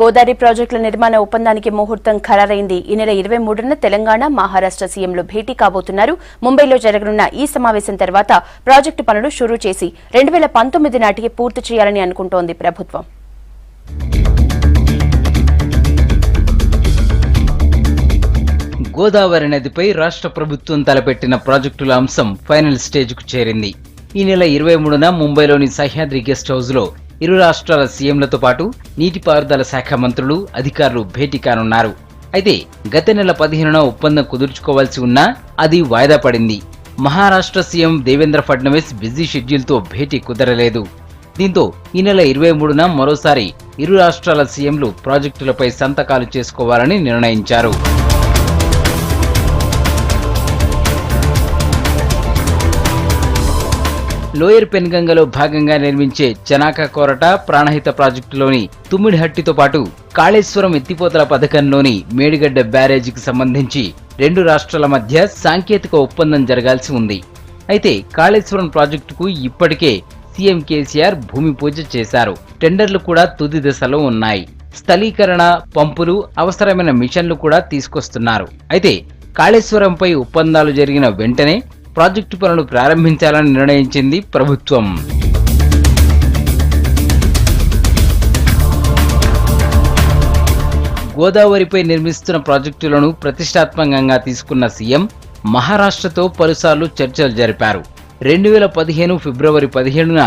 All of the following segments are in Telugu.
గోదావరి ప్రాజెక్టుల నిర్మాణ ఒప్పందానికి ముహూర్తం ఖరారైంది. ఈ నెల 23న తెలంగాణ, మహారాష్ట్ర సీఎంలు భేటీ కాబోతున్నారు. ముంబైలో జరగనున్న ఈ సమావేశం తర్వాత ప్రాజెక్టు పనులు షురూ చేసి 2019 నాటికి పూర్తి చేయాలని అనుకుంటోంది ప్రభుత్వం. గోదావరి నదిపై రాష్ట్ర ప్రభుత్వం తలపెట్టిన ప్రాజెక్టుల అంశం ఫైనల్ స్టేజ్కు చేరింది. ఈ నెల 23న ముంబైలోని సహ్యాద్రి గెస్ట్ హౌస్లో ఇరు రాష్ట్రాల సీఎంలతో పాటు నీటిపారుదల శాఖ మంత్రులు, అధికారులు భేటీ కానున్నారు. అయితే గత నెల 15న ఒప్పందం కుదుర్చుకోవాల్సి ఉన్నా అది వాయిదా పడింది. మహారాష్ట్ర సీఎం దేవేంద్ర ఫడ్నవీస్ బిజీ షెడ్యూల్తో భేటీ కుదరలేదు. దీంతో ఈ నెల 23న మరోసారి ఇరు రాష్ట్రాల సీఎంలు ప్రాజెక్టులపై సంతకాలు చేసుకోవాలని నిర్ణయించారు. లోయర్ పెన్గంగలో భాగంగా నిర్మించే చనాక కోరట ప్రాణహిత ప్రాజెక్టులోని తుమ్మిడిహట్టితో పాటు కాళేశ్వరం ఎత్తిపోతల పథకంలోని మేడిగడ్డ బ్యారేజీకి సంబంధించి రెండు రాష్ట్రాల మధ్య సాంకేతిక ఒప్పందం జరగాల్సి ఉంది. అయితే కాళేశ్వరం ప్రాజెక్టుకు ఇప్పటికే సీఎం కేసీఆర్ భూమి పూజ చేశారు. టెండర్లు కూడా తుది దశలో ఉన్నాయి. స్థలీకరణ, పంపులు, అవసరమైన మిషన్లు కూడా తీసుకొస్తున్నారు. అయితే కాళేశ్వరంపై ఒప్పందాలు జరిగిన వెంటనే ప్రాజెక్టు పనులు ప్రారంభించాలని నిర్ణయించింది ప్రభుత్వం. గోదావరిపై నిర్మిస్తున్న ప్రాజెక్టులను ప్రతిష్టాత్మకంగా తీసుకున్న సీఎం మహారాష్ట్రతో పలుసార్లు చర్చలు జరిపారు. 2015 ఫిబ్రవరి 17న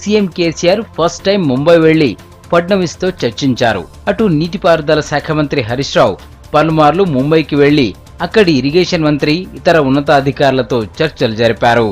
CM KCR first time Mumbai వెళ్లి ఫడ్నవీస్తో చర్చించారు. అటు నీటిపారుదల శాఖ మంత్రి హరీష్ రావు పలుమార్లు ముంబైకి వెళ్లి అక్కడి ఇరిగేషన్ మంత్రి, ఇతర ఉన్నతాధికారులతో చర్చలు జరిపారు.